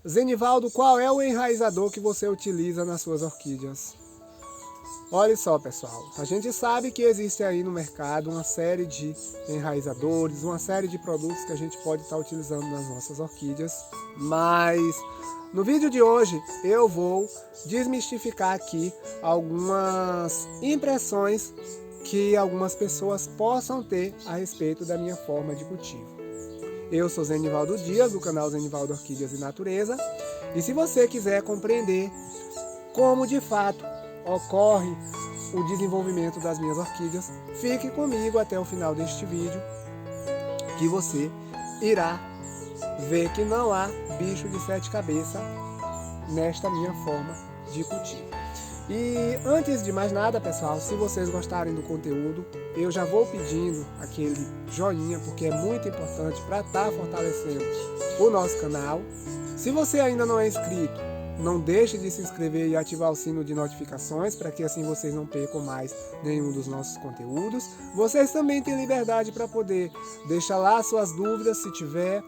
Zenivaldo, qual é o enraizador que você utiliza nas suas orquídeas? Olha só, pessoal, a gente sabe que existe aí no mercado uma série de enraizadores, uma série de produtos que a gente pode estar utilizando nas nossas orquídeas, mas no vídeo de hoje eu vou desmistificar aqui algumas impressões que algumas pessoas possam ter a respeito da minha forma de cultivo. Eu sou Zenivaldo Dias, do canal Zenivaldo Orquídeas e Natureza, e se você quiser compreender como de fato ocorre o desenvolvimento das minhas orquídeas, fique comigo até o final deste vídeo, que você irá ver que não há bicho de sete cabeças nesta minha forma de cultivo. E antes de mais nada, pessoal, se vocês gostarem do conteúdo, eu já vou pedindo aquele joinha, porque é muito importante para estar fortalecendo o nosso canal. Se você ainda não é inscrito, não deixe de se inscrever e ativar o sino de notificações, para que assim vocês não percam mais nenhum dos nossos conteúdos. Vocês também têm liberdade para poder deixar lá suas dúvidas, se tiver.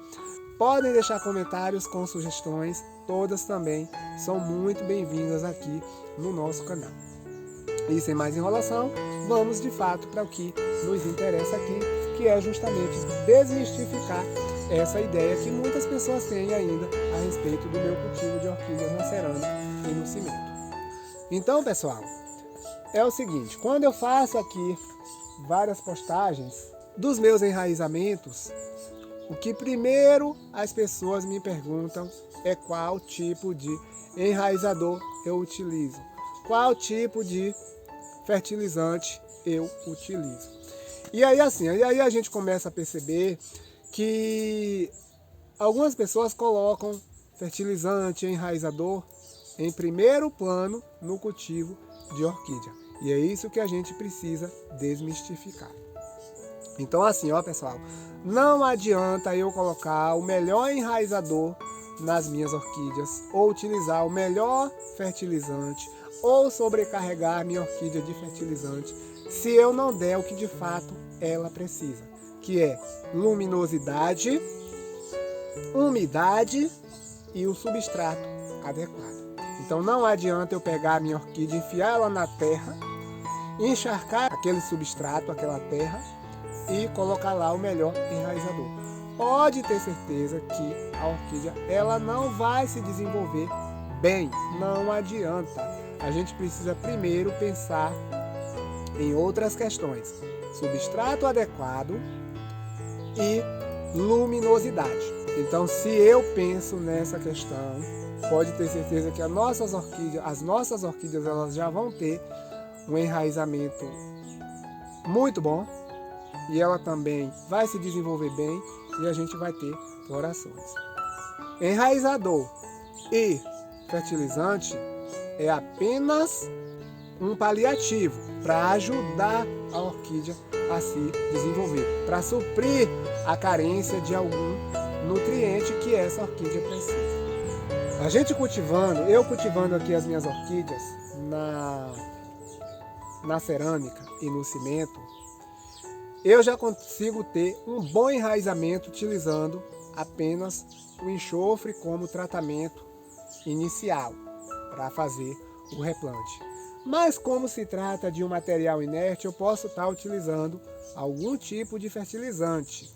Podem deixar comentários com sugestões, todas também são muito bem-vindas aqui no nosso canal. E sem mais enrolação, vamos de fato para o que nos interessa aqui, que é justamente desmistificar essa ideia que muitas pessoas têm ainda a respeito do meu cultivo de orquídeas na cerâmica e no cimento. Então, pessoal, é o seguinte, quando eu faço aqui várias postagens dos meus enraizamentos, o que primeiro as pessoas me perguntam é qual tipo de enraizador eu utilizo, qual tipo de fertilizante eu utilizo. E aí a gente começa a perceber que algumas pessoas colocam fertilizante, enraizador em primeiro plano no cultivo de orquídea. E é isso que a gente precisa desmistificar. Então assim, ó pessoal, não adianta eu colocar o melhor enraizador nas minhas orquídeas, ou utilizar o melhor fertilizante, ou sobrecarregar a minha orquídea de fertilizante, se eu não der o que de fato ela precisa, que é luminosidade, umidade e o substrato adequado. Então não adianta eu pegar a minha orquídea, enfiar ela na terra, encharcar aquele substrato, aquela terra, e colocar lá o melhor enraizador. Pode ter certeza que a orquídea ela não vai se desenvolver bem, não adianta. A gente precisa primeiro pensar em outras questões: substrato adequado e luminosidade. Então, se eu penso nessa questão, pode ter certeza que as nossas orquídeas elas já vão ter um enraizamento muito bom, e ela também vai se desenvolver bem e a gente vai ter florações. Enraizador e fertilizante é apenas um paliativo para ajudar a orquídea a se desenvolver, para suprir a carência de algum nutriente que essa orquídea precisa. A gente eu cultivando aqui as minhas orquídeas na cerâmica e no cimento, eu já consigo ter um bom enraizamento utilizando apenas o enxofre como tratamento inicial para fazer o replante. Mas como se trata de um material inerte, eu posso estar utilizando algum tipo de fertilizante.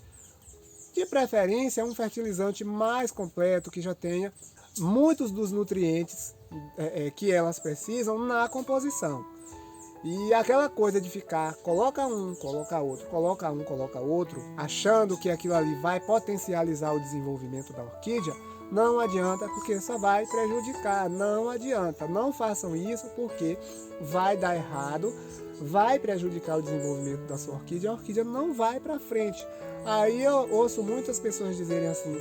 De preferência, um fertilizante mais completo, que já tenha muitos dos nutrientes que elas precisam na composição. E aquela coisa de ficar, coloca um, coloca outro, coloca um, coloca outro, achando que aquilo ali vai potencializar o desenvolvimento da orquídea, não adianta, porque só vai prejudicar, não adianta. Não façam isso, porque vai dar errado, vai prejudicar o desenvolvimento da sua orquídea, a orquídea não vai para frente. Aí eu ouço muitas pessoas dizerem assim: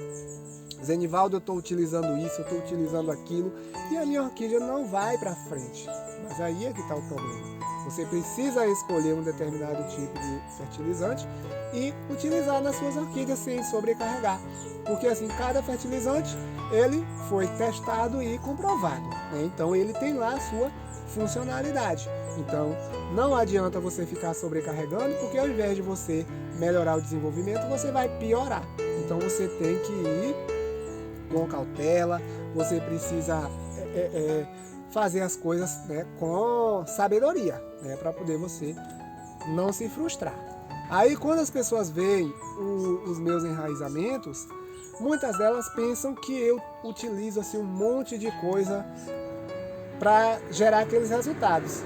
Zenivaldo, eu estou utilizando isso, eu estou utilizando aquilo, e a minha orquídea não vai para frente. Mas aí é que está o problema. Você precisa escolher um determinado tipo de fertilizante e utilizar nas suas orquídeas sem sobrecarregar. Porque assim, cada fertilizante ele foi testado e comprovado, né? Então ele tem lá a sua funcionalidade. Então não adianta você ficar sobrecarregando, porque ao invés de você melhorar o desenvolvimento, você vai piorar. Então você tem que ir com cautela, você precisa fazer as coisas, né, com sabedoria, né, para poder você não se frustrar. Aí quando as pessoas veem os meus enraizamentos, muitas delas pensam que eu utilizo assim, um monte de coisa para gerar aqueles resultados.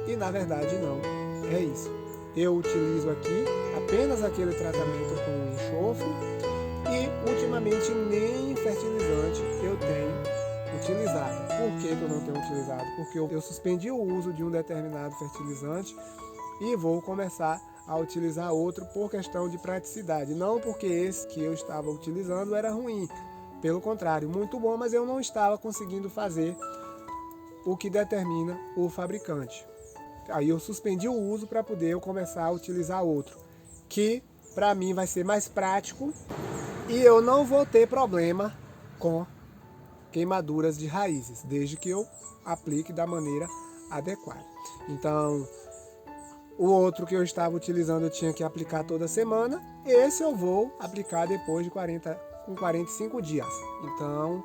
E na verdade não, é isso. Eu utilizo aqui apenas aquele tratamento com enxofre e ultimamente nem fertilizante eu tenho utilizado. Por que eu não tenho utilizado? Porque eu suspendi o uso de um determinado fertilizante e vou começar a utilizar outro por questão de praticidade. Não porque esse que eu estava utilizando era ruim. Pelo contrário, muito bom, mas eu não estava conseguindo fazer o que determina o fabricante. Aí eu suspendi o uso para poder eu começar a utilizar outro, que para mim vai ser mais prático e eu não vou ter problema com queimaduras de raízes, desde que eu aplique da maneira adequada. Então, o outro que eu estava utilizando eu tinha que aplicar toda semana, esse eu vou aplicar depois de 45 dias. Então,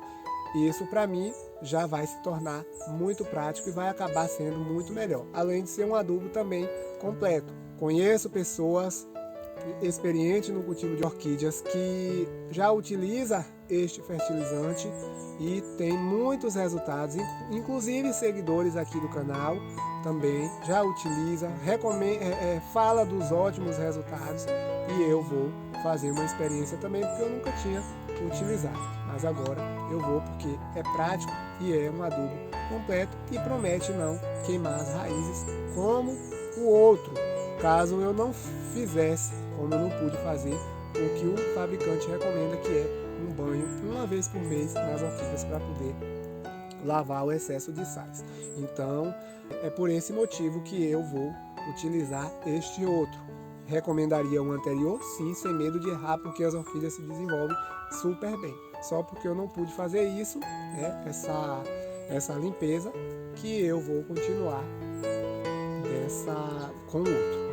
isso para mim já vai se tornar muito prático e vai acabar sendo muito melhor. Além de ser um adubo também completo. Conheço pessoas experientes no cultivo de orquídeas que já utiliza este fertilizante e tem muitos resultados, inclusive seguidores aqui do canal também já utiliza, fala dos ótimos resultados e eu vou fazer uma experiência também porque eu nunca tinha utilizado, mas agora eu vou porque é prático e é um adubo completo e promete não queimar as raízes como o outro, caso eu não fizesse, como eu não pude fazer, o que o fabricante recomenda, que é um banho uma vez por mês nas orquídeas para poder lavar o excesso de sais. Então, é por esse motivo que eu vou utilizar este outro. Recomendaria o anterior, sim, sem medo de errar, porque as orquídeas se desenvolvem super bem. Só porque eu não pude fazer isso, né, essa limpeza, que eu vou continuar com o outro.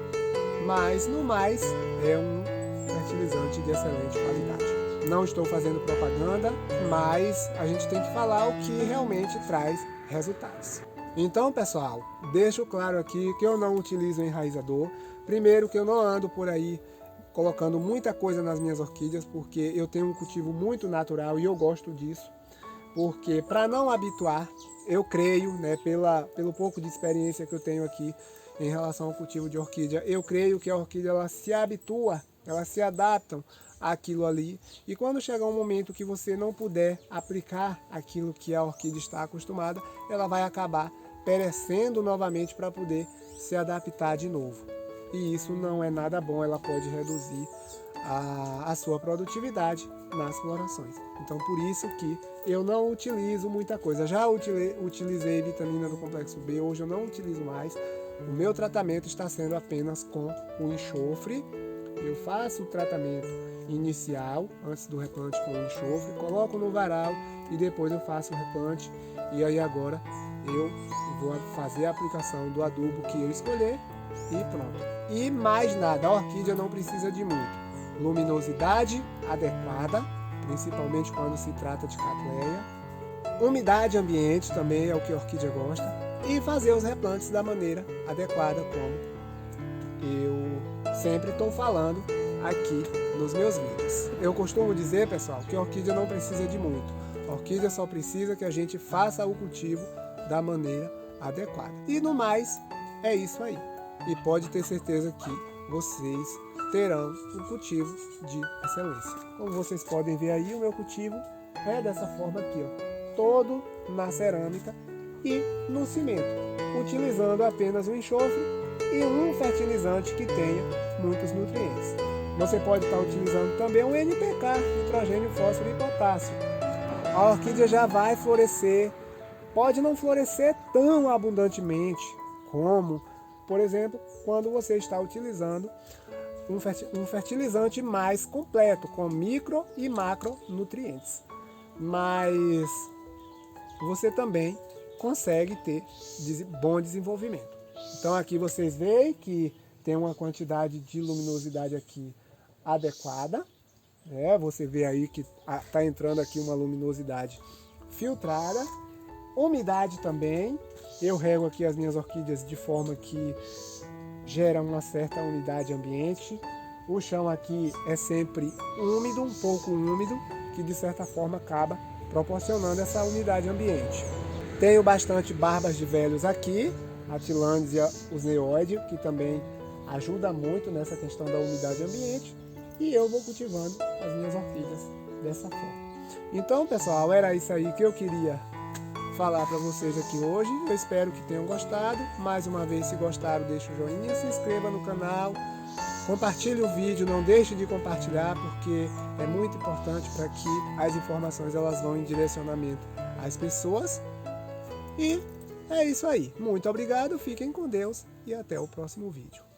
Mas, no mais, é um fertilizante de excelente qualidade. Não estou fazendo propaganda, mas a gente tem que falar o que realmente traz resultados. Então, pessoal, deixo claro aqui que eu não utilizo enraizador. Primeiro, que eu não ando por aí colocando muita coisa nas minhas orquídeas, porque eu tenho um cultivo muito natural e eu gosto disso. Porque para não habituar, eu creio, né, pelo pouco de experiência que eu tenho aqui em relação ao cultivo de orquídea, eu creio que a orquídea ela se habitua, elas se adaptam àquilo ali. E quando chegar um momento que você não puder aplicar aquilo que a orquídea está acostumada, ela vai acabar perecendo novamente para poder se adaptar de novo. E isso não é nada bom, ela pode reduzir a sua produtividade nas florações. Então por isso que eu não utilizo muita coisa. Já utilizei vitamina do complexo B, hoje eu não utilizo mais. O meu tratamento está sendo apenas com o enxofre. Eu faço o tratamento inicial, antes do replante com o enxofre, coloco no varal e depois eu faço o replante. E aí agora eu vou fazer a aplicação do adubo que eu escolher e pronto. E mais nada, a orquídea não precisa de muito. Luminosidade adequada, principalmente quando se trata de catleia. Umidade ambiente também é o que a orquídea gosta. E fazer os replantes da maneira adequada, como eu sempre estou falando aqui nos meus vídeos. Eu costumo dizer, pessoal, que a orquídea não precisa de muito. A orquídea só precisa que a gente faça o cultivo da maneira adequada. E no mais, é isso aí. E pode ter certeza que vocês terão um cultivo de excelência. Como vocês podem ver aí, o meu cultivo é dessa forma aqui, ó, todo na cerâmica e no cimento, utilizando apenas o enxofre e um fertilizante que tenha muitos nutrientes. Você pode estar utilizando também um NPK, nitrogênio, fósforo e potássio. A orquídea já vai florescer, pode não florescer tão abundantemente como, por exemplo, quando você está utilizando um fertilizante mais completo, com micro e macronutrientes. Mas você também consegue ter bom desenvolvimento. Então aqui vocês veem que tem uma quantidade de luminosidade aqui adequada, Você vê aí que está entrando aqui uma luminosidade filtrada. Umidade também. Eu rego aqui as minhas orquídeas de forma que gera uma certa umidade ambiente. O chão aqui é sempre úmido, um pouco úmido, que de certa forma acaba proporcionando essa umidade ambiente. Tenho bastante barbas de velhos aqui, a Tillandsia usneoide, que também ajuda muito nessa questão da umidade ambiente. E eu vou cultivando as minhas orquídeas dessa forma. Então, pessoal, era isso aí que eu queria falar para vocês aqui hoje. Eu espero que tenham gostado. Mais uma vez, se gostaram, deixe o joinha, se inscreva no canal, compartilhe o vídeo, não deixe de compartilhar, porque é muito importante para que as informações elas vão em direcionamento às pessoas. E é isso aí. Muito obrigado, fiquem com Deus e até o próximo vídeo.